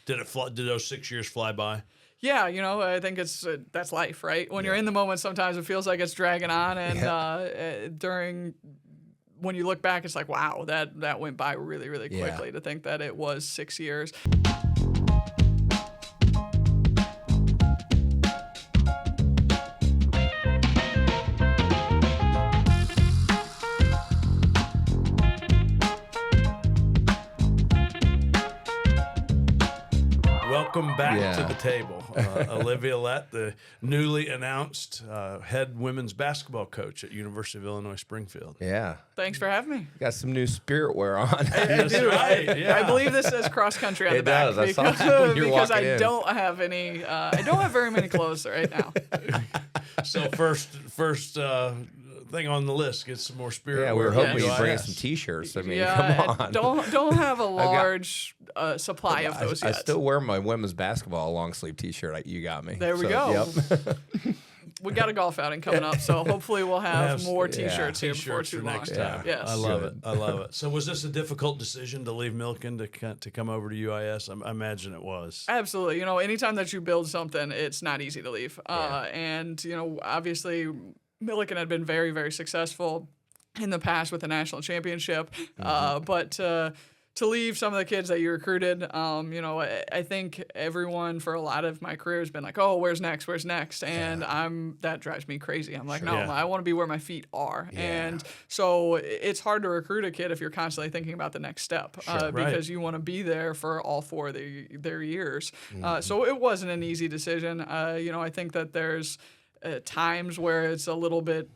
Did those 6 years fly by? Yeah, I think that's life, right? When you're in the moment, sometimes it feels like it's dragging on, and when you look back, it's like, wow, that went by really, really quickly. To think that it was 6 years. Welcome back to the table. Olivia Lett, the newly announced head women's basketball coach at University of Illinois Springfield. Yeah. Thanks for having me. Got some new spirit wear on. That's right. Yeah. I believe this says cross country on the back. It does. I saw that when you're because walking I in. don't have any. I don't have very many clothes right now. So first thing on the list, get some more spirit. Yeah, we were hoping you'd bring UIS. us some T-shirts. I mean, Yeah, come on. don't have a large supply of those I yet. still wear my women's basketball long sleeve T-shirt. You got me. There we go. Yep. We got a golf outing coming up, so hopefully we'll have more T-shirts here before T-shirts too for long. next time. Yes. I love it. I love it. So was this a difficult decision to leave Millikin to come over to UIS? I imagine it was. Absolutely. Anytime that you build something, it's not easy to leave. And obviously, Millikin had been very, very successful in the past with the national championship. But to leave some of the kids that you recruited, I think everyone for a lot of my career has been like, oh, where's next? Where's next? And that drives me crazy. I'm like, I want to be where my feet are. Yeah. And so it's hard to recruit a kid if you're constantly thinking about the next step because you want to be there for all four of their years. So it wasn't an easy decision. I think that there's times where it's a little bit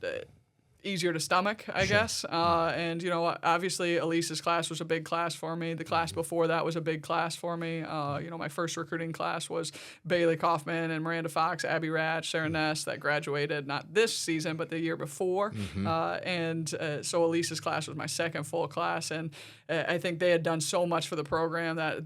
easier to stomach, I guess. And, obviously Elise's class was a big class for me. The class before that was a big class for me. My first recruiting class was Bailey Kaufman and Miranda Fox, Abby Ratch, Sarah Ness that graduated not this season, but the year before. So Elise's class was my second full class. And I think they had done so much for the program that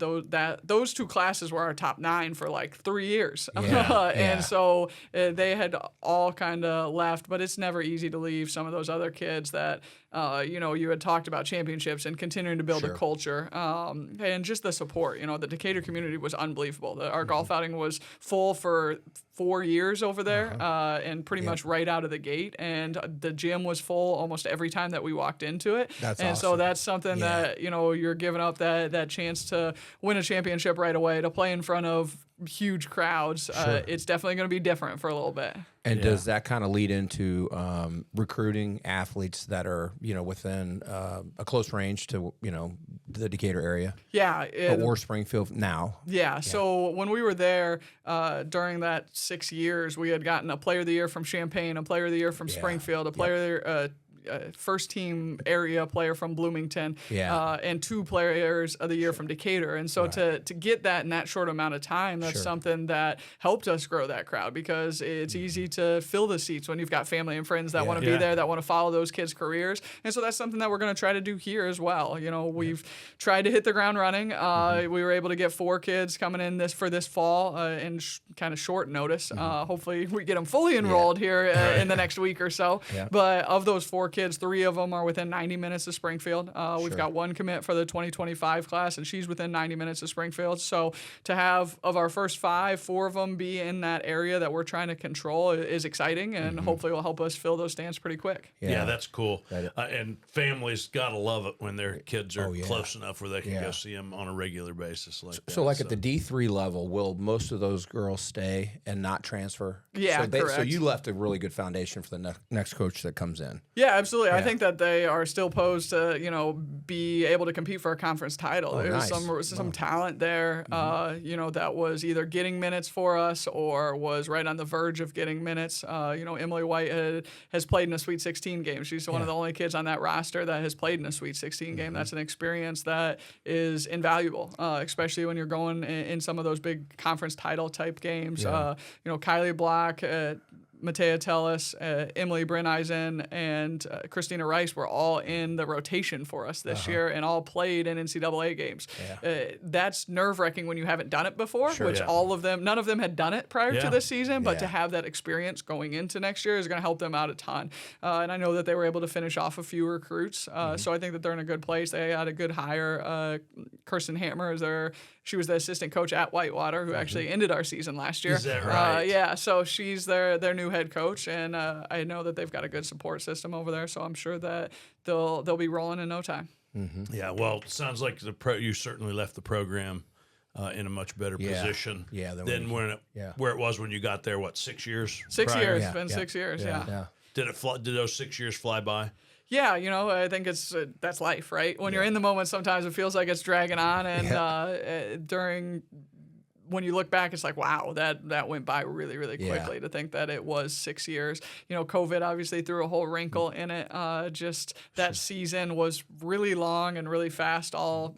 those two classes were our top 9 for like 3 years. And so they had all kind of left, but it's never easy to leave some of those other kids that, you had talked about championships and continuing to build a culture and just the support. The Decatur community was unbelievable. Our golf outing was full for 4 years over there and pretty much right out of the gate. And the gym was full almost every time that we walked into it. That's and awesome. so that's something that, you're giving up that chance to win a championship right away, to play in front of huge crowds. It's definitely going to be different for a little bit. And does that kind of lead into recruiting athletes that are, within a close range to, the Decatur area? Yeah. Or Springfield now? Yeah. So when we were there during that 6 years, we had gotten a Player of the Year from Champaign, a Player of the Year from Springfield, a Player first team area player from Bloomington, and 2 players of the year from Decatur. And so to get that in that short amount of time, that's something that helped us grow that crowd, because it's easy to fill the seats when you've got family and friends that want to be there, that want to follow those kids' careers. And so that's something that we're going to try to do here as well. We've tried to hit the ground running. We were able to get 4 kids coming in this fall in kind of short notice. Hopefully we get them fully enrolled here in the next week or so. But of those 4 kids, 3 of them are within 90 minutes of Springfield. We've got 1 commit for the 2025 class, and she's within 90 minutes of Springfield. So to have, of our first 5, 4 of them be in that area that we're trying to control is exciting, and hopefully will help us fill those stands pretty quick. Yeah, that's cool. And families got to love it when their kids are close enough where they can go see them on a regular basis. So at the D3 level, will most of those girls stay and not transfer? Yeah, correct. So you left a really good foundation for the next coach that comes in. Yeah, absolutely. I think that they are still posed to, be able to compete for a conference title. There's some talent there, that was either getting minutes for us or was right on the verge of getting minutes. Emily White has played in a Sweet 16 game. She's one of the only kids on that roster that has played in a Sweet 16 game. That's an experience that is invaluable, especially when you're going in some of those big conference title type games. Kylie Block, Matea Tellis, Emily Brenneisen, and Christina Rice were all in the rotation for us this year and all played in NCAA games. That's nerve-wracking when you haven't done it before, which none of them had done it prior to this season, but to have that experience going into next year is going to help them out a ton. And I know that they were able to finish off a few recruits, so I think that they're in a good place. They had a good hire. Kirsten Hammer she was the assistant coach at Whitewater, who actually ended our season last year. Is that right? Yeah, so she's their new head coach, and I know that they've got a good support system over there, so I'm sure that they'll be rolling in no time. Yeah, well, it sounds like you certainly left the program in a much better position than where it was when you got there. What, 6 years? 6 prior? years. It's been 6 years. Yeah. Did those 6 years fly by? Yeah, I think that's life, right? When you're in the moment, sometimes it feels like it's dragging on, and when you look back, it's like, wow, that went by really, really quickly. To think that it was 6 years. COVID obviously threw a whole wrinkle in it. Just that season was really long and really fast all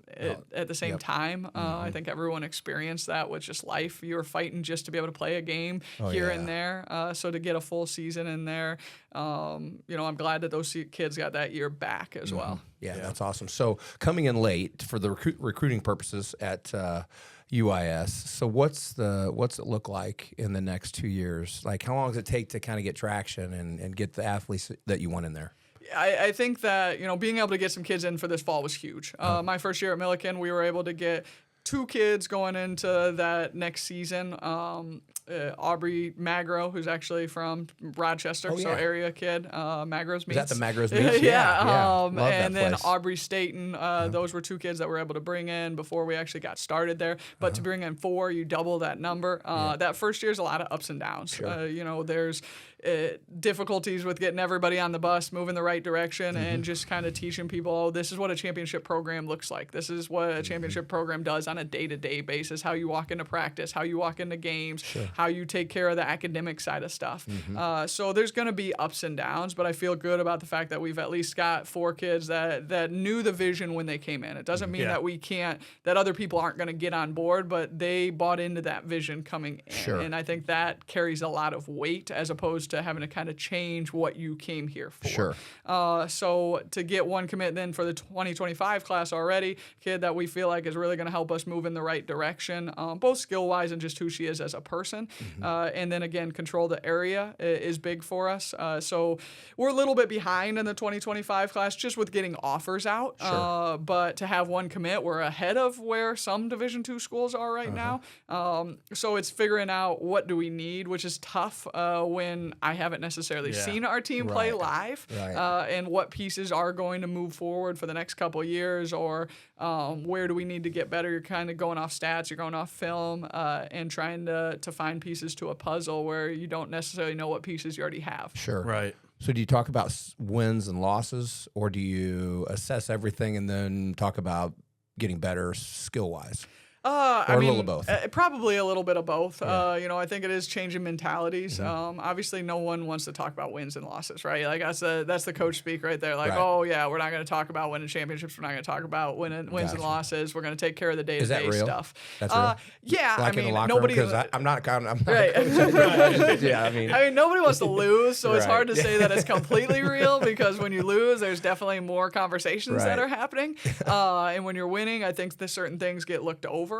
at the same time. I think everyone experienced that with just life. You were fighting just to be able to play a game here and there. So to get a full season in there, I'm glad that those kids got that year back as well. Yeah, that's awesome. So coming in late for the recruiting purposes at UIS. So what's it look like in the next 2 years? Like, how long does it take to kind of get traction and get the athletes that you want in there? I think that, being able to get some kids in for this fall was huge. My first year at Millikin, we were able to get 2 kids going into that next season. Aubrey Magro, who's actually from Rochester, so area kid. Magro's Meats. Is that the Magro's Meats? And then Aubrey Staten. Those were 2 kids that we're able to bring in before we actually got started there. But to bring in 4, you double that number. That first year is a lot of ups and downs. There's difficulties with getting everybody on the bus, moving the right direction, and just kind of teaching people, this is what a championship program looks like. This is what a championship program does on a day-to-day basis, how you walk into practice, how you walk into games, how you take care of the academic side of stuff. So there's going to be ups and downs, but I feel good about the fact that we've at least got 4 kids that knew the vision when they came in. It doesn't mean that other people aren't going to get on board, but they bought into that vision coming in. And I think that carries a lot of weight as opposed to having to kind of change what you came here for. So to get 1 commit then for the 2025 class already, kid that we feel like is really going to help us move in the right direction, both skill-wise and just who she is as a person. And then again, control the area is big for us. So we're a little bit behind in the 2025 class just with getting offers out. But to have 1 commit, we're ahead of where some Division II schools are right now. So it's figuring out what do we need, which is tough when I haven't necessarily seen our team play live, and what pieces are going to move forward for the next couple of years, or where do we need to get better. You're kind of going off stats, you're going off film, and trying to find pieces to a puzzle where you don't necessarily know what pieces you already have. So do you talk about wins and losses, or do you assess everything and then talk about getting better skill-wise? A little of both. Probably a little bit of both. I think it is changing mentalities. Obviously, no one wants to talk about wins and losses, right? Like that's the coach speak right there. Like, oh yeah, we're not going to talk about winning championships. We're not going to talk about wins and losses. We're going to take care of the day-to-day stuff. That's real. Yeah, like in the locker nobody. Because I'm not right. I mean, nobody wants to lose, so it's hard to say that it's completely real because when you lose, there's definitely more conversations that are happening. And when you're winning, I think certain things get looked over.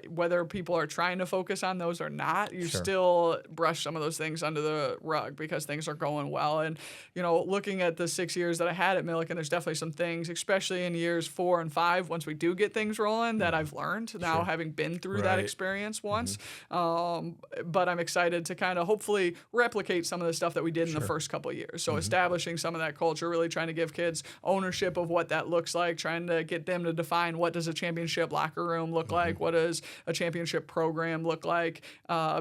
Whether people are trying to focus on those or not, you still brush some of those things under the rug because things are going well. And, looking at the 6 years that I had at Millikin, there's definitely some things, especially in years 4 and 5, once we do get things rolling, that I've learned now having been through that experience once. But I'm excited to kind of hopefully replicate some of the stuff that we did in the first couple of years. So establishing some of that culture, really trying to give kids ownership of what that looks like, trying to get them to define what does a championship locker room look like, what does a championship program look like,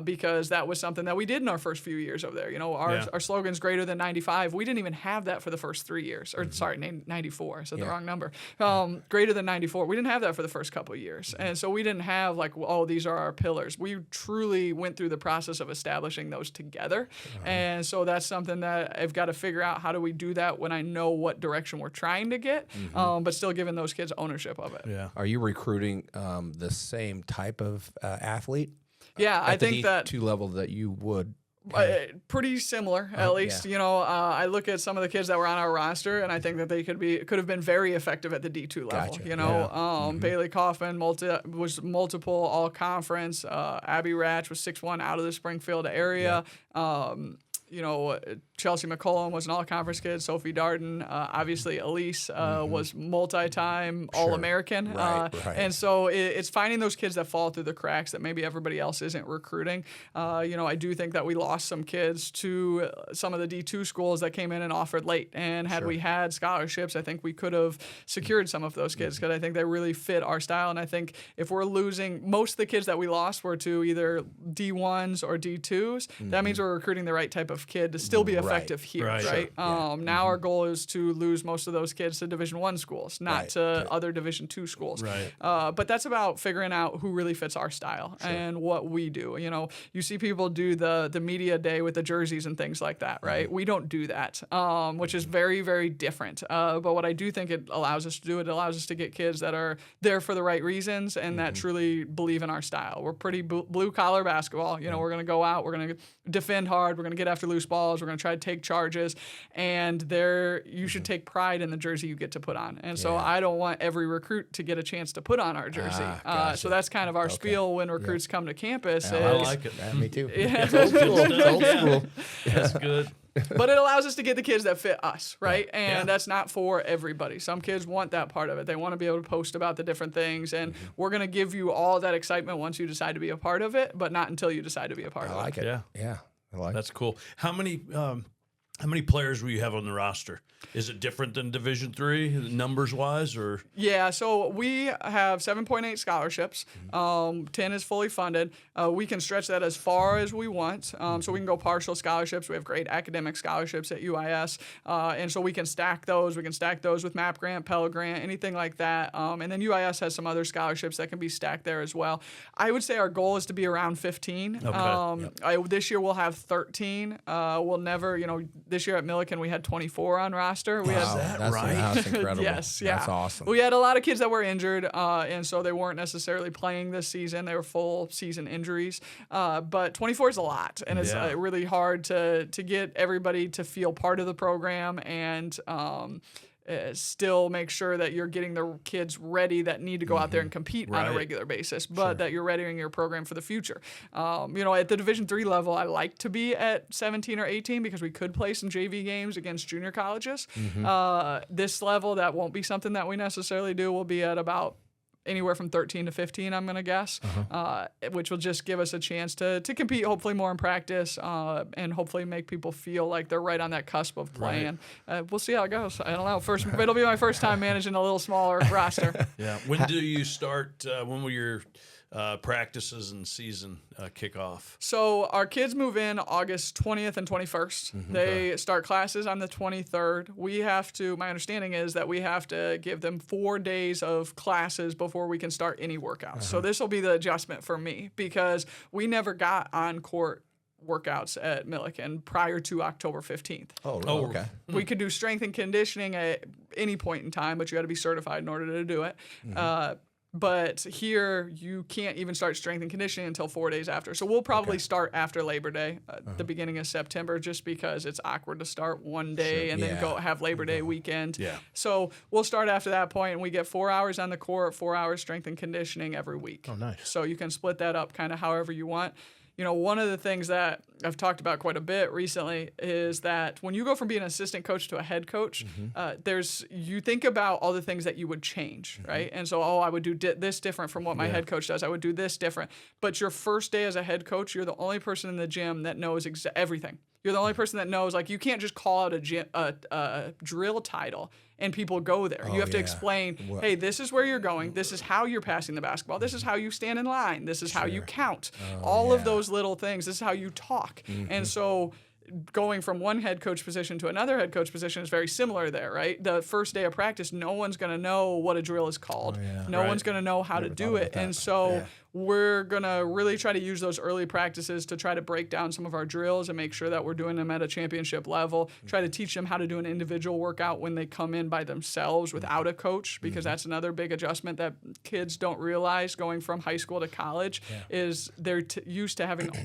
because that was something that we did in our first few years over there. Our slogan's greater than 95. We didn't even have that for the first 3 years. Or sorry, 94. I said the wrong number. Greater than 94. We didn't have that for the first couple of years. And so we didn't have like, these are our pillars. We truly went through the process of establishing those together. And so that's something that I've got to figure out, how do we do that when I know what direction we're trying to get, but still giving those kids ownership of it. Are you recruiting the same type of athlete? Yeah, I think the that D2 level that you would Pretty similar, at least. Yeah. You know, I look at some of the kids that were on our roster, and I think that they could have been very effective at the D2 level. Gotcha. You know, Bailey Kaufman was multiple all conference. Abby Ratch was 6'1" out of the Springfield area. You know, Chelsea McCollum was an all-conference kid. Sophie Darden, obviously Elise was multi-time All-American. Right. And so it's finding those kids that fall through the cracks that maybe everybody else isn't recruiting. You know, I do think that we lost some kids to some of the D2 schools that came in and offered late. And had we had scholarships, I think we could have secured some of those kids because I think they really fit our style. And I think if we're losing, most of the kids that we lost were to either D1s or D2s. That means we're recruiting the right type of kid to still be effective here, right? Now our goal is to lose most of those kids to Division I schools, not to other Division II schools. But that's about figuring out who really fits our style and what we do. You know, you see people do the media day with the jerseys and things like that, right? We don't do that, which is very, very different. But what I do think it allows us to do, it allows us to get kids that are there for the right reasons and that truly believe in our style. We're pretty blue-collar basketball. You know, we're going to go out, we're going to defend hard, we're going to get after loose balls, we're going to try to take charges, and you should take pride in the jersey you get to put on. And so I don't want every recruit to get a chance to put on our jersey. Gotcha. So that's kind of our spiel when recruits come to campus. I like it. Me too. It's old school. Old school. That's good. But it allows us to get the kids that fit us, right? And that's not for everybody. Some kids want that part of it. They want to be able to post about the different things, and we're going to give you all that excitement once you decide to be a part of it, but not until you decide to be a part of it. I like it. Yeah. I like That's cool. How many players will you have on the roster? Is it different than Division III, numbers wise, or? Yeah, so we have 7.8 scholarships. 10 is fully funded. We can stretch that as far as we want. So we can go partial scholarships. We have great academic scholarships at UIS, and so we can stack those. We can stack those with MAP grant, Pell grant, anything like that. And then UIS has some other scholarships that can be stacked there as well. I would say our goal is to be around 15. Okay. This year we'll have 13. We'll never, you know, this year at Millikin we had 24 on roster. We had that right? That's incredible. Yes, yeah. That's awesome. We had a lot of kids that were injured, and so they weren't necessarily playing this season. They were full season injuries. But 24 is a lot, and it's really hard to get everybody to feel part of the program and still make sure that you're getting the kids ready that need to go out there and compete on a regular basis, but that you're readying your program for the future. You know, at the Division III level, I like to be at 17 or 18 because we could play some JV games against junior colleges. This level, that won't be something that we necessarily do. We'll be at about anywhere from 13 to 15, I'm going to guess, which will just give us a chance to compete, hopefully more in practice, and hopefully make people feel like they're right on that cusp of playing. We'll see how it goes. I don't know. It'll be my first time managing a little smaller roster. Yeah. When do you start? When will your practices and season kick off? So our kids move in August 20th and 21st. They start classes on the 23rd. We have to, my understanding is that we have to give them 4 days of classes before we can start any workouts. So this will be the adjustment for me because we never got on court workouts at Millikin prior to October 15th. Oh, okay. We could do strength and conditioning at any point in time, but you got to be certified in order to do it. But here, you can't even start strength and conditioning until 4 days after. So we'll probably start after Labor Day, the beginning of September, just because it's awkward to start one day and then go have Labor Day weekend. So we'll start after that point, and we get 4 hours on the court, 4 hours strength and conditioning every week. Oh, nice. So you can split that up kind of however you want. You know, one of the things that I've talked about quite a bit recently is that when you go from being an assistant coach to a head coach, you think about all the things that you would change, right? And so, I would do this different from what my head coach does. I would do this different. But your first day as a head coach, you're the only person in the gym that knows everything. You're the only person that knows, like, you can't just call out a drill title and people go there. You have to explain, hey, this is where you're going. This is how you're passing the basketball. This is how you stand in line. This is how you count. All of those little things. This is how you talk. And so going from one head coach position to another head coach position is very similar there, right? The first day of practice, no one's going to know what a drill is called. No one's going to know how to do it. And so we're going to really try to use those early practices to try to break down some of our drills and make sure that we're doing them at a championship level. Try to teach them how to do an individual workout when they come in by themselves without a coach, because that's another big adjustment that kids don't realize going from high school to college is they're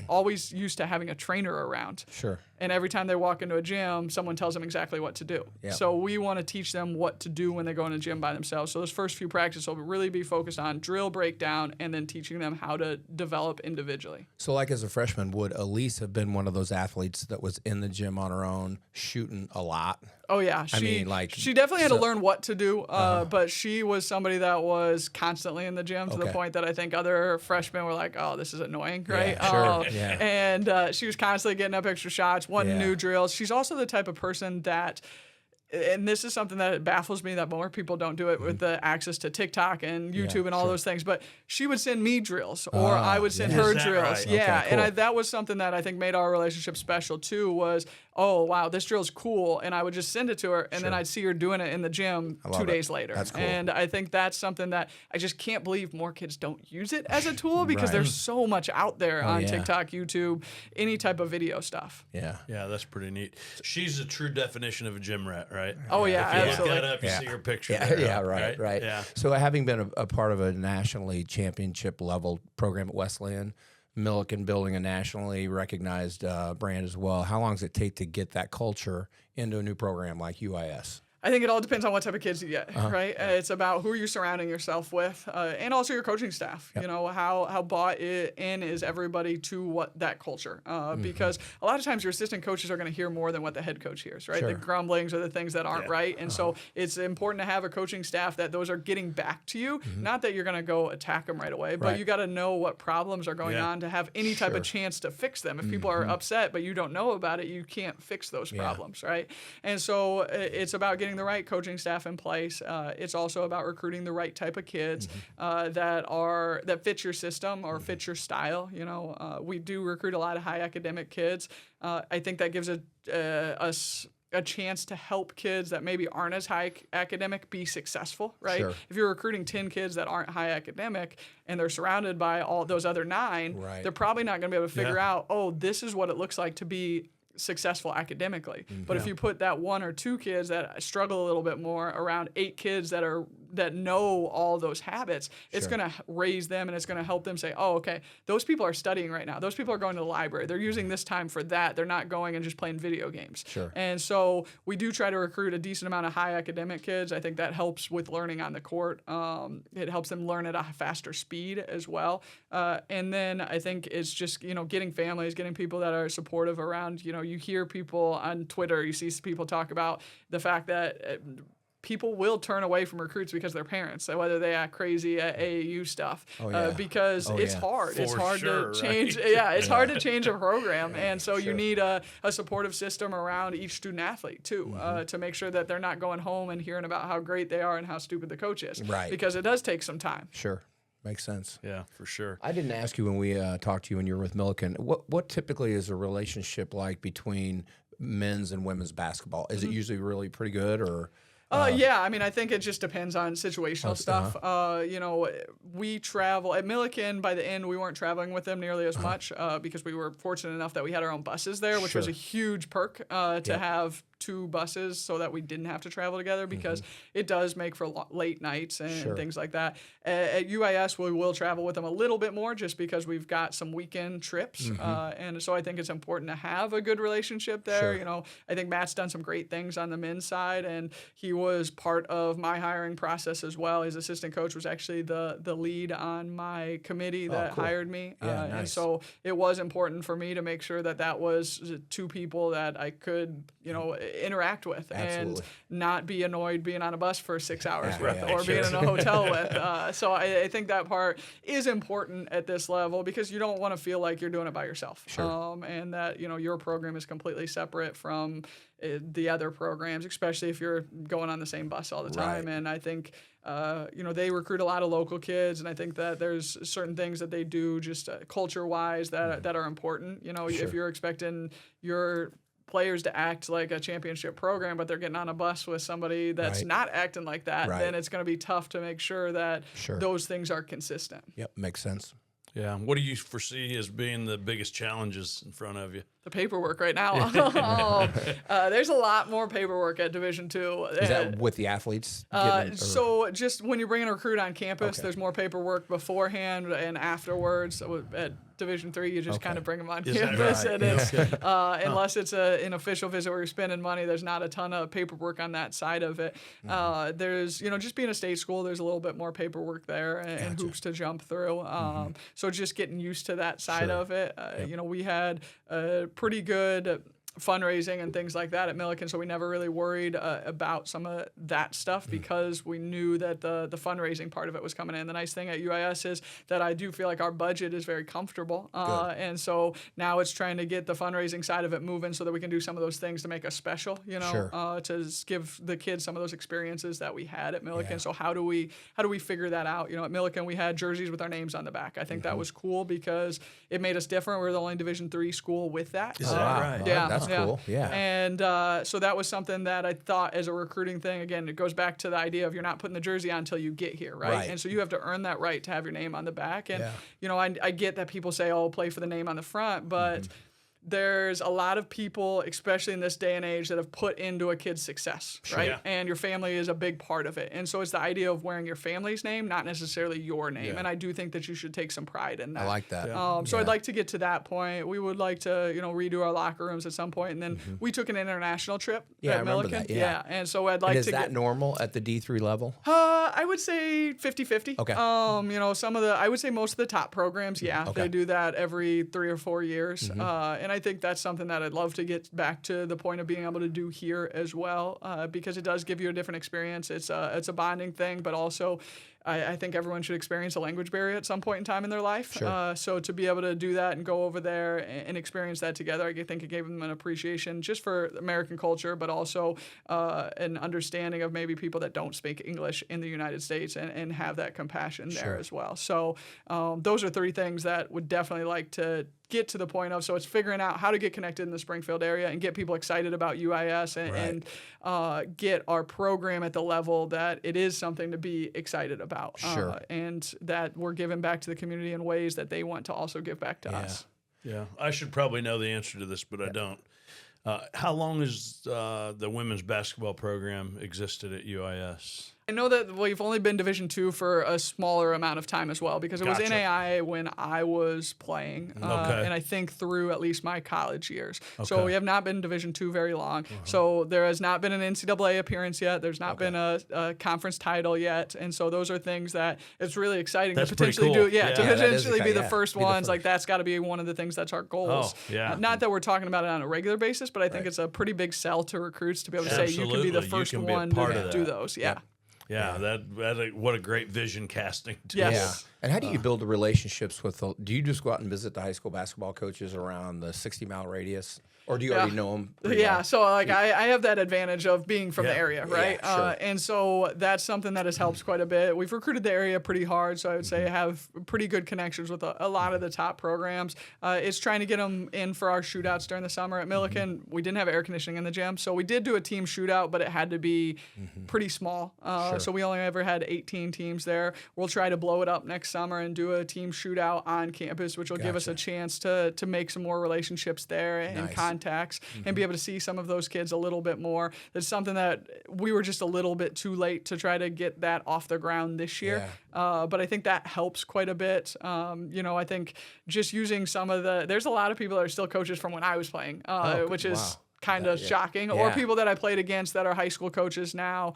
always used to having a trainer around. Sure. And every time they walk into a gym, someone tells them exactly what to do. Yep. So we want to teach them what to do when they go in a gym by themselves. So those first few practices will really be focused on drill breakdown and then teaching them how to develop individually. So like as a freshman, would Elise have been one of those athletes that was in the gym on her own, shooting a lot? Oh, yeah. She definitely had to learn what to do, but she was somebody that was constantly in the gym to the point that I think other freshmen were like, oh, this is annoying, right? Yeah, sure. And she was constantly getting up extra shots, wanting new drills. She's also the type of person that, and this is something that baffles me that more people don't do it with the access to TikTok and YouTube and all those things, but she would send me drills or I would send her drills. Right? Yeah, Okay, cool. and that was something that I think made our relationship special too was, oh, wow, this drill's cool, and I would just send it to her, and then I'd see her doing it in the gym 2 days later. That's cool. And I think that's something that I just can't believe more kids don't use it as a tool because there's so much out there on TikTok, YouTube, any type of video stuff. Yeah. Yeah, that's pretty neat. She's a true definition of a gym rat, right? Oh, yeah, If you absolutely. look that up, you see her picture Yeah, there. right. Yeah. So having been a part of a nationally championship level program at Wesleyan, Millikin building a nationally recognized brand as well, how long does it take to get that culture into a new program like UIS? I think it all depends on what type of kids you get, right? It's about who you're surrounding yourself with, and also your coaching staff. You know, how bought in is everybody to that culture? Because a lot of times your assistant coaches are going to hear more than what the head coach hears, right? Sure. The grumblings are the things that aren't right, and so it's important to have a coaching staff that those are getting back to you. Not that you're going to go attack them right away, but you got to know what problems are going on to have any type of chance to fix them. If people are upset but you don't know about it, you can't fix those problems, right? And so it's about getting the right coaching staff in place. It's also about recruiting the right type of kids that fit your system or fit your style. You know, we do recruit a lot of high academic kids. I think that gives us a chance to help kids that maybe aren't as high academic be successful, right? Sure. If you're recruiting 10 kids that aren't high academic and they're surrounded by all those other 9, they're probably not going to be able to figure out, oh, this is what it looks like to be successful academically. But if you put that 1 or 2 kids that struggle a little bit more around 8 kids that know all those habits, it's going to raise them and it's going to help them say, oh, okay, those people are studying right now. Those people are going to the library. They're using this time for that. They're not going and just playing video games. And so we do try to recruit a decent amount of high academic kids. I think that helps with learning on the court. It helps them learn at a faster speed as well. And then I think it's just, getting families, getting people that are supportive around, you hear people on Twitter, you see people talk about the fact that people will turn away from recruits because their parents, so whether they act crazy at AAU stuff, because it's hard. It's hard to change. Right? Yeah, it's hard to change a program, and so you need a supportive system around each student athlete too, to make sure that they're not going home and hearing about how great they are and how stupid the coach is. Right. Because it does take some time. Sure. Makes sense. Yeah, for sure. I didn't ask you when we talked to you when you were with Millikin, what typically is a relationship like between men's and women's basketball? Is it usually really pretty good or? Yeah, I mean, I think it just depends on situational stuff. We travel at Millikin. By the end, we weren't traveling with them nearly as much because we were fortunate enough that we had our own buses there, which was a huge perk to have 2 buses so that we didn't have to travel together because it does make for late nights and things like that. At UIS, we will travel with them a little bit more just because we've got some weekend trips. And so I think it's important to have a good relationship there. I think Matt's done some great things on the men's side, and he was part of my hiring process as well. His assistant coach was actually the lead on my committee that hired me. Nice. And so it was important for me to make sure that was 2 people that I could, interact with and not be annoyed being on a bus for 6 hours with or being in a hotel with. So I think that part is important at this level because you don't want to feel like you're doing it by yourself. And that, your program is completely separate from the other programs, especially if you're going on the same bus all the time. And I think, they recruit a lot of local kids, and I think that there's certain things that they do just culture-wise that are important. If you're expecting your players to act like a championship program, but they're getting on a bus with somebody that's not acting like that, then it's going to be tough to make sure that those things are consistent. Yep, makes sense. Yeah. What do you foresee as being the biggest challenges in front of you? The paperwork right now. There's a lot more paperwork at Division II. Is that with the athletes? So just when you bring in a recruit on campus, there's more paperwork beforehand and afterwards. So at Division III, you just kind of bring them on campus, and it's, unless it's an official visit where you're spending money, there's not a ton of paperwork on that side of it. There's, just being a state school, there's a little bit more paperwork there and hoops to jump through. So just getting used to that side of it. We had pretty good fundraising and things like that at Millikin, so we never really worried about some of that stuff because we knew that the fundraising part of it was coming in. The nice thing at UIS is that I do feel like our budget is very comfortable, and so now it's trying to get the fundraising side of it moving so that we can do some of those things to make us special, to give the kids some of those experiences that we had at Millikin. So how do we figure that out? At Millikin we had jerseys with our names on the back. I think that was cool because it made us different. We're the only Division III school with that. Is that right? Yeah. That's cool. Yeah. And so that was something that I thought as a recruiting thing, again, it goes back to the idea of you're not putting the jersey on until you get here, right? And so you have to earn that right to have your name on the back. And, I get that people say, oh, play for the name on the front, but there's a lot of people, especially in this day and age, that have put into a kid's success, right? Yeah. And your family is a big part of it. And so it's the idea of wearing your family's name, not necessarily your name. Yeah. And I do think that you should take some pride in that. I like that. So I'd like to get to that point. We would like to, redo our locker rooms at some point. And then we took an international trip at Millikin. Yeah. And so I'd like to get... Is that normal at the D3 level? I would say 50-50. Okay. I would say most of the top programs, they do that every 3 or 4 years. And I think that's something that I'd love to get back to the point of being able to do here as well, because it does give you a different experience. It's a bonding thing, but also I think everyone should experience a language barrier at some point in time in their life. Sure. So to be able to do that and go over there and experience that together, I think it gave them an appreciation just for American culture, but also an understanding of maybe people that don't speak English in the United States and have that compassion there as well. So those are 3 things that would definitely like to get to the point of. So it's figuring out how to get connected in the Springfield area and get people excited about UIS and get our program at the level that it is something to be excited about. And that we're giving back to the community in ways that they want to also give back to us. Yeah, I should probably know the answer to this, but I don't. How long has the women's basketball program existed at UIS? I know that we've only been Division II for a smaller amount of time as well, because it was NAIA when I was playing, and I think through at least my college years. So we have not been Division II very long. So there has not been an NCAA appearance yet. There's not been a conference title yet, and so those are things that it's really exciting to potentially do. To potentially be the first ones. Like that's got to be one of the things that's our goals. Not that we're talking about it on a regular basis, but I think it's a pretty big sell to recruits to be able to say you can be the first one to do those. Yeah, what a great vision casting tool. Yes. And how do you build the relationships with do you just go out and visit the high school basketball coaches around the 60-mile radius? Or do you already know them? Well? So I have that advantage of being from the area, right? And so that's something that has helped quite a bit. We've recruited the area pretty hard, so I would say I have pretty good connections with a lot of the top programs. It's trying to get them in for our shootouts during the summer. At Millikin, we didn't have air conditioning in the gym, so we did do a team shootout, but it had to be pretty small. So we only ever had 18 teams there. We'll try to blow it up next summer and do a team shootout on campus, which will give us a chance to make some more relationships there and contacts and be able to see some of those kids a little bit more. That's something that we were just a little bit too late to try to get that off the ground this year. But I think that helps quite a bit. I think just using there's a lot of people that are still coaches from when I was playing, which is kind of shocking, or people that I played against that are high school coaches now.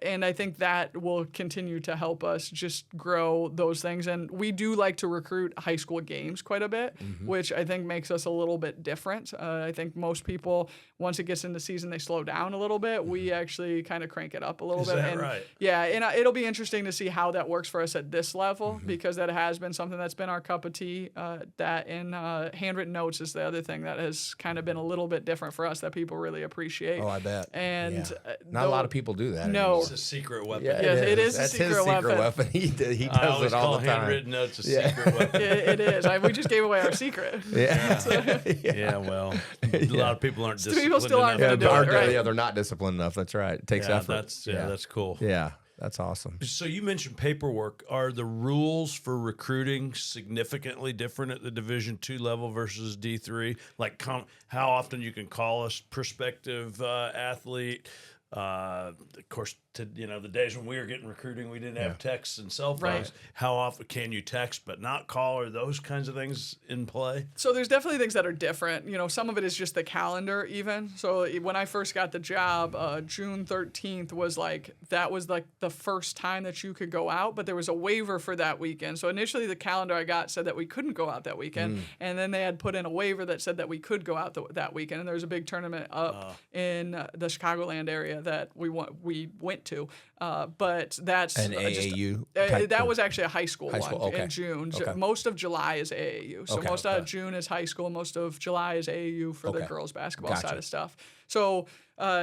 And I think that will continue to help us just grow those things. And we do like to recruit high school games quite a bit, which I think makes us a little bit different. I think most people, once it gets into season, they slow down a little bit. We actually kind of crank it up a little bit. Is that right? Yeah, and it'll be interesting to see how that works for us at this level, because that has been something that's been our cup of tea. That and handwritten notes is the other thing that has kind of been a little bit different for us that people really appreciate. Oh, I bet. And not a lot of people do that. No, it's a secret weapon. Yeah, it is That's a secret his weapon. He does it all the time. Handwritten notes a secret weapon. It is. We just gave away our secret. Well, a lot of people aren't disciplined. People still aren't going to do it. Right? Yeah, they're not disciplined enough. That's right. It takes effort. That's cool. Yeah. That's awesome. So you mentioned paperwork. Are the rules for recruiting significantly different at the Division II level versus D3? Like how often you can call a prospective athlete? Of course, the days when we were getting recruiting, we didn't have texts and cell phones. Right. How often can you text but not call? Are those kinds of things in play? So there's definitely things that are different. Some of it is just the calendar even. So when I first got the job, June 13th was like the first time that you could go out, but there was a waiver for that weekend. So initially the calendar I got said that we couldn't go out that weekend. And then they had put in a waiver that said that we could go out that weekend. And there was a big tournament up in the Chicagoland area that we went to. But that's an AAU. That was actually a high school one okay. in June. Okay. Most of July is AAU. So most of June is high school. Most of July is AAU for the girls basketball side of stuff. So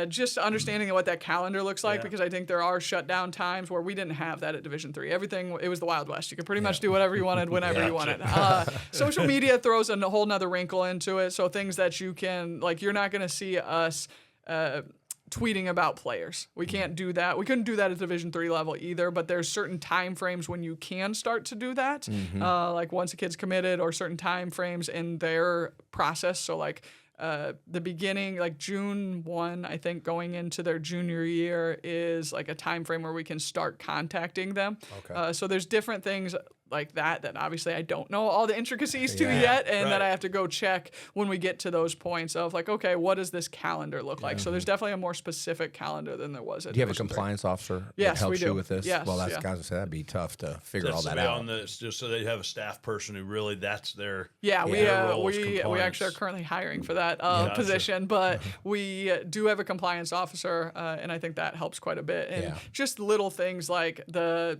just understanding what that calendar looks like, because I think there are shutdown times where we didn't have that at Division III. Everything, it was the Wild West. You could pretty much do whatever you wanted whenever you wanted. Social media throws a whole nother wrinkle into it. So things that you can, you're not going to see us tweeting about players. We can't do that. We couldn't do that at Division III level either, but there's certain time frames when you can start to do that, like once a kid's committed, or certain time frames in their process. So the beginning, June 1, I think, going into their junior year is a time frame where we can start contacting them. Okay. So there's different things like that obviously I don't know all the intricacies to yet, and that I have to go check when we get to those points of okay, what does this calendar look like? So there's definitely a more specific calendar than there was at Do you have a Division III. compliance officer Yes, that helps we do. you with this? Yes, Well, that's yeah. guys would say that'd be tough to figure all That's that to be out. on this, just so they have a staff person who really that's their Yeah, role is we compliance. actually are currently hiring for that position, but we do have a compliance officer, and I think that helps quite a bit. And just little things like the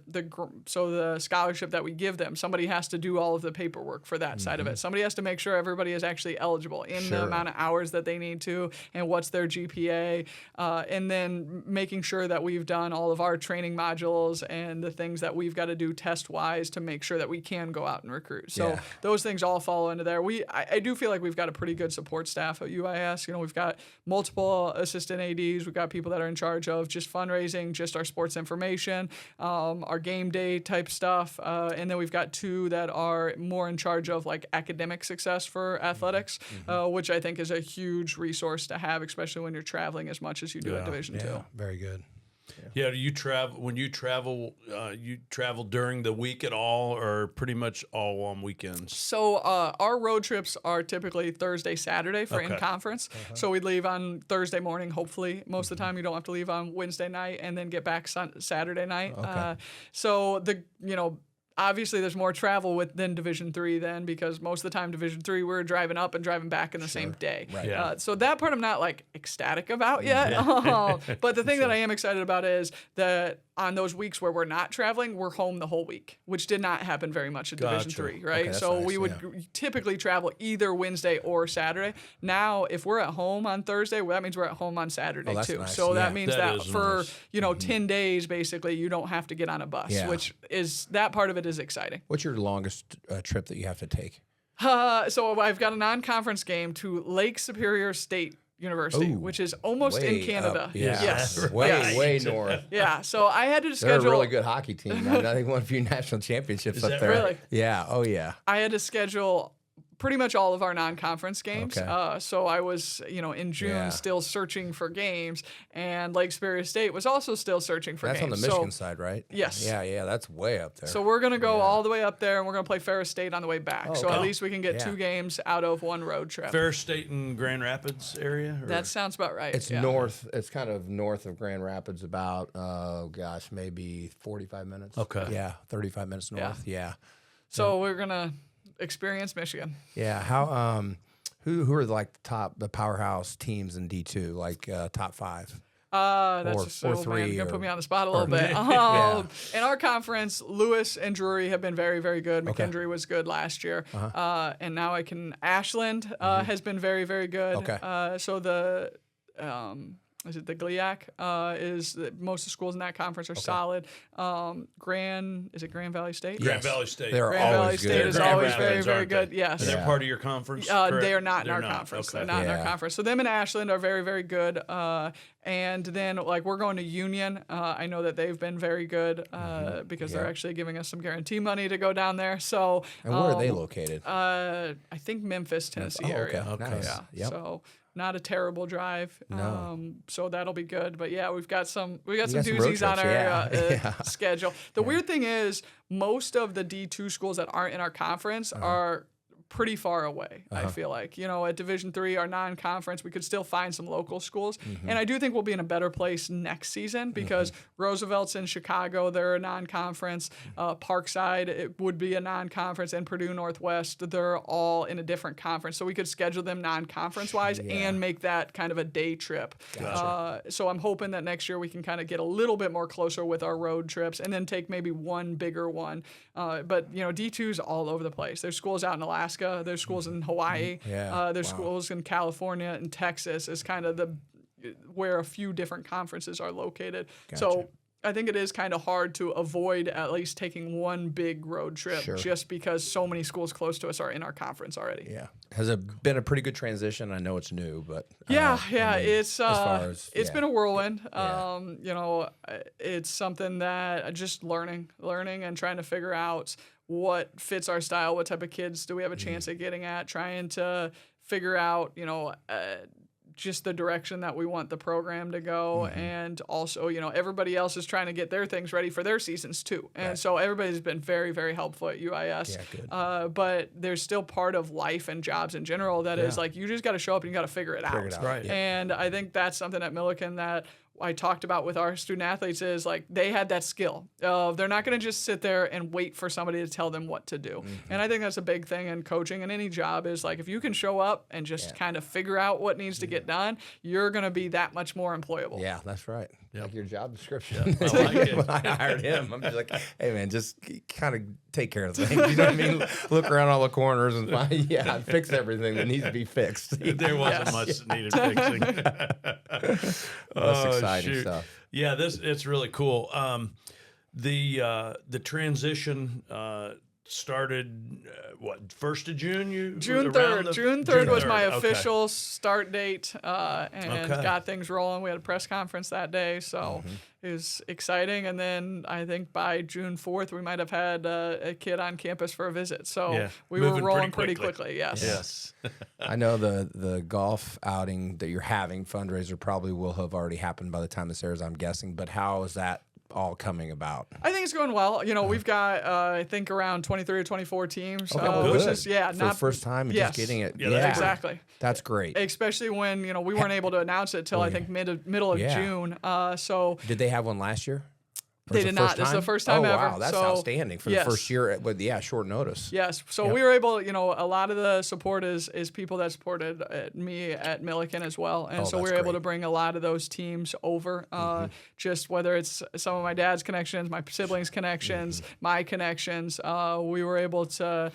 scholarship that we give them, somebody has to do all of the paperwork for that side of it. Somebody has to make sure everybody is actually eligible in the amount of hours that they need to, and what's their GPA, and then making sure that we've done all of our training modules and the things that we've got to do test-wise to make sure that we can go out and recruit. So those things all fall into there. I do feel like we've got a pretty good support staff at UIS. We've got multiple assistant ADs. We've got people that are in charge of just fundraising, just our sports information, our game day type stuff, and then we've got two that are more in charge of academic success for athletics, which I think is a huge resource to have, especially when you're traveling as much as you do at Division II. Very good. Yeah, do you travel when you travel during the week at all, or pretty much all on weekends? So our road trips are typically Thursday, Saturday for in-conference. So we leave on Thursday morning, hopefully. Most of the time you don't have to leave on Wednesday night and then get back Saturday night. So obviously, there's more travel than Division III then, because most of the time Division III we're driving up and driving back in the same day. Right. So that part I'm not ecstatic about yet. But the thing that I am excited about is that on those weeks where we're not traveling, we're home the whole week, which did not happen very much at Division III, right? Okay, so nice, we would typically travel either Wednesday or Saturday. Now, if we're at home on Thursday, well, that means we're at home on Saturday that's too. nice. So that means That that is for nice. 10 days, basically, you don't have to get on a bus, which is that part of it is exciting. What's your longest trip that you have to take? So I've got a non-conference game to Lake Superior State University, which is almost in Canada. Yes. Way north. Yeah. So I had to They're schedule. a really good hockey team. I think won a few national championships up that there. really? Yeah. Oh yeah. I had to schedule pretty much all of our non-conference games. Okay. So I was, in June still searching for games, and Lake Superior State was also still searching for That's games. on the Michigan side, right? Yes. Yeah. That's way up there. So we're going to go all the way up there, and we're going to play Ferris State on the way back. So okay. at least we can get 2 games out of one road trip. Ferris State in Grand Rapids area? Or? That sounds about right. It's north. It's kind of north of Grand Rapids, about maybe 45 minutes. Okay. Yeah, 35 minutes north. Yeah. So we're gonna experience Michigan. Yeah. How? Who are the powerhouse teams in D2? Top 5. That's or man, three, you're gonna put or- me on the spot a little bit. In our conference, Lewis and Drury have been very, very good. McKendree was good last year, and now Ashland has been very, very good. Okay. So the is it the GLIAC? Most of the schools in that conference are solid. Grand Valley State? Grand Valley State. They're Grand always Valley State good. is Grand always Rapids, very, very aren't good. they? Yes. And they're Yeah. part of your conference? They are not in our conference. Okay. They're not in our Yeah. conference. So them and Ashland are very, very good. And then like we're going to Union. I know that they've been very good because they're actually giving us some guarantee money to go down there. So And where are they located? I think Memphis, Tennessee area. Okay. Nice. Yeah. Yep. So not a terrible drive. No. So that'll be good. But yeah, we've got some got some road doozies on trips, our yeah. schedule. The weird thing is most of the D2 schools that aren't in our conference are pretty far away. I feel like, at Division III, our non-conference, we could still find some local schools. And I do think we'll be in a better place next season because Roosevelt's in Chicago, they're a non-conference. Parkside, it would be a non-conference, and Purdue Northwest, they're all in a different conference. So we could schedule them non-conference wise and make that kind of a day trip. So I'm hoping that next year we can kind of get a little bit more closer with our road trips and then take maybe one bigger one. But D2's all over the place. There's schools out in Alaska. There's schools in Hawaii. There's schools in California and Texas is kind of where a few different conferences are located. So I think it is kind of hard to avoid at least taking one big road trip just because so many schools close to us are in our conference already. Yeah. Has it been a pretty good transition? I know it's new, but it's as been a whirlwind. It's something that just learning and trying to figure out what fits our style, what type of kids do we have a chance at getting at, trying to figure out, just the direction that we want the program to go. And also, everybody else is trying to get their things ready for their seasons too. And so everybody's been very, very helpful at UIS. Yeah, good. But there's still part of life and jobs in general that is like, you just got to show up and you got to figure it out. Right. And I think that's something at Millikin that I talked about with our student athletes is like they had that skill. They're not going to just sit there and wait for somebody to tell them what to do. And I think that's a big thing in coaching and any job is like if you can show up and just kind of figure out what needs to get done, you're going to be that much more employable. Yeah, that's right. Yep. Like your job description. I like it. When I hired him, I'm just like, hey man, just kind of take care of things. You know what I mean? Look around all the corners and find, fix everything that needs to be fixed. There wasn't much that needed fixing. That's exciting stuff. Yeah, it's really cool. The transition started 1st of June? June 3rd. June 3rd was my Okay. official start date, and got things rolling. We had a press conference that day, so it was exciting. And then I think by June 4th, we might have had a kid on campus for a visit. So we were moving rolling pretty pretty quickly. Yes. Yes. I know the golf outing that you're having, fundraiser, probably will have already happened by the time this airs, I'm guessing. But how is that all coming about? I think it's going well. We've got I think around 23 or 24 teams, well, which good. is For the not first time and just getting it. Yeah, exactly. That's great. Especially when we weren't able to announce it till I think middle of June. So Did they have one last year? Or they is it did the not. first This is the time? first time ever. Wow, that's So, outstanding for the first year with short notice. Yes. So we were able, a lot of the support is people that supported me at Millikin as well. And so we were able to bring a lot of those teams over, just whether it's some of my dad's connections, my siblings' connections, my connections. We were able to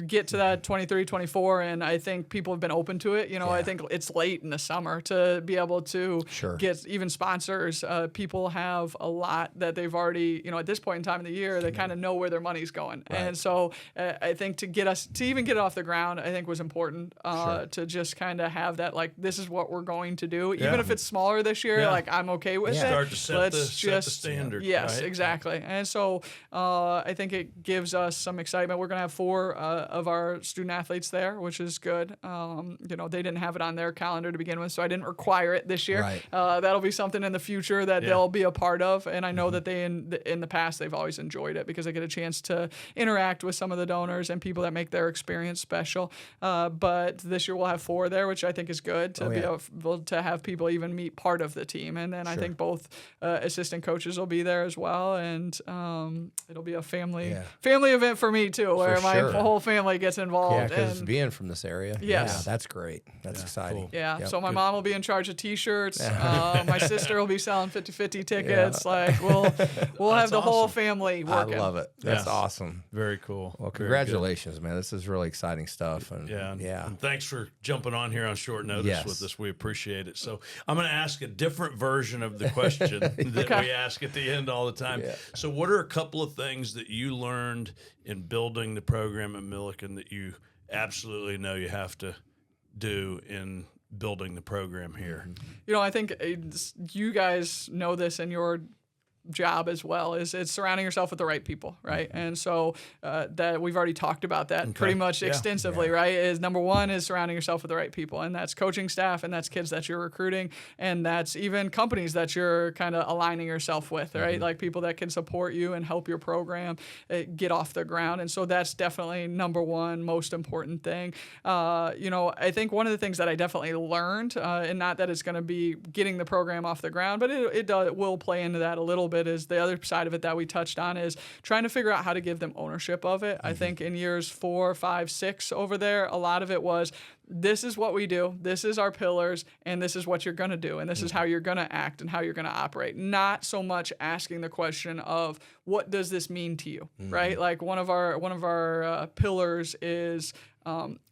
get to that 23, 24, and I think people have been open to it. I think it's late in the summer to be able to get even sponsors. People have a lot that they've already, at this point in time of the year, they kind of know where their money's going. Right. And so I think to even get it off the ground, I think was important to just kind of have that, like, this is what we're going to do. Even if it's smaller this year, like, I'm okay with it. Start to set the standard. Yes, right? exactly. And so I think it gives us some excitement. We're going to have 4 of our student athletes there, which is good. They didn't have it on their calendar to begin with, so I didn't require it this year. Right. That'll be something in the future that they'll be a part of, and I know that they in the past they've always enjoyed it because they get a chance to interact with some of the donors and people that make their experience special. But this year we'll have 4 there, which I think is good to be able to have people even meet part of the team, and then I think both assistant coaches will be there as well, and it'll be a family event for me too, where my whole family gets Yeah, involved. because and being from this area, Yes. yeah, that's great. That's exciting. cool. yeah, Yep. so my mom will be in charge of T-shirts. My sister will be selling 50-50 tickets. Like we'll have the whole awesome. family I working. love it. That's Yes. awesome. Very cool. Well, Very good. congratulations, man. This is really exciting stuff. And Yeah. And thanks for jumping on here on short notice Yes. with us. We appreciate it. So I'm going to ask a different version of the question that we ask at the end all the time. Yeah. So what are a couple of things that you learned in building the program at Millikin that you absolutely know you have to do in building the program here? You know, I think you guys know this in your job as well, is it's surrounding yourself with the right people, right? And so that we've already talked about that pretty much extensively, right? Is number one is surrounding yourself with the right people, and that's coaching staff, and that's kids that you're recruiting, and that's even companies that you're kind of aligning yourself with, right? Like people that can support you and help your program get off the ground. And so that's definitely number one most important thing. You know, I think one of the things that I definitely learned, and not that it's going to be getting the program off the ground, but it will play into that a little bit, is the other side of it that we touched on is trying to figure out how to give them ownership of it. I think in years 4, 5, 6 over there, a lot of it was, this is what we do, this is our pillars, and this is what you're going to do, and this is how you're going to act and how you're going to operate. Not so much asking the question of, what does this mean to you, right? Like one of our pillars is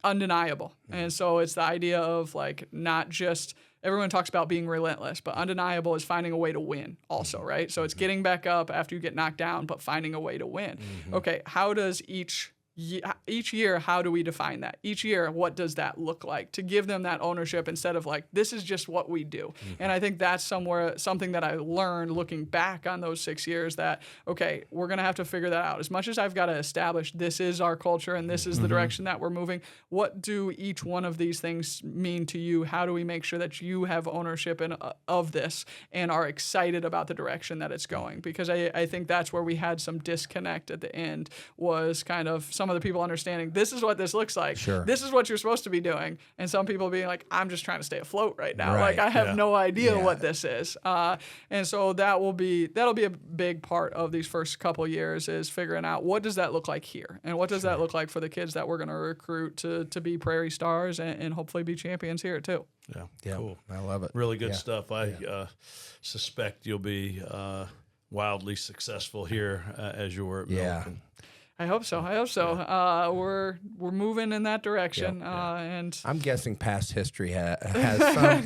undeniable. And so it's the idea of like not just, everyone talks about being relentless, but undeniable is finding a way to win also, right? So it's getting back up after you get knocked down, but finding a way to win. Okay, how does each year, how do we define that? Each year, what does that look like? To give them that ownership instead of like, this is just what we do. And I think that's something that I learned looking back on those 6 years, that, okay, we're going to have to figure that out. As much as I've got to establish this is our culture and this is the direction that we're moving, what do each one of these things mean to you? How do we make sure that you have ownership of this and are excited about the direction that it's going? Because I think that's where we had some disconnect at the end, was kind of some of the people understanding, this is what this looks like. Sure. This is what you're supposed to be doing. And some people being like, I'm just trying to stay afloat right now. Right. Like I have no idea Yeah. what this is. And so that'll be a big part of these first couple years, is figuring out, what does that look like here? And what does that look like for the kids that we're going to recruit to be Prairie Stars and hopefully be champions here too. Yeah, Cool. I love it. Really good stuff. I suspect you'll be wildly successful here as you were at Millikin. I hope so. We're moving in that direction, and I'm guessing past history has some,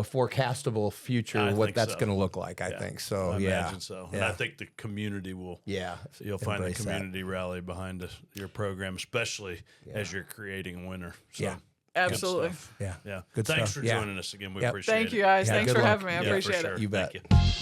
forecastable future, I what think that's so. going to look like. I think so. I Yeah, imagine so. And Yeah. I think the community will. Yeah, You'll find the embrace that. community rally behind your program, especially as you're creating a winner. So, Yeah. absolutely. stuff. Yeah, Yeah. Good Thanks stuff. for Yeah. joining us again. We appreciate Thank it. you guys. Yeah, Thanks good for luck. having me. I Yeah, for appreciate sure. it. You bet. Thank you.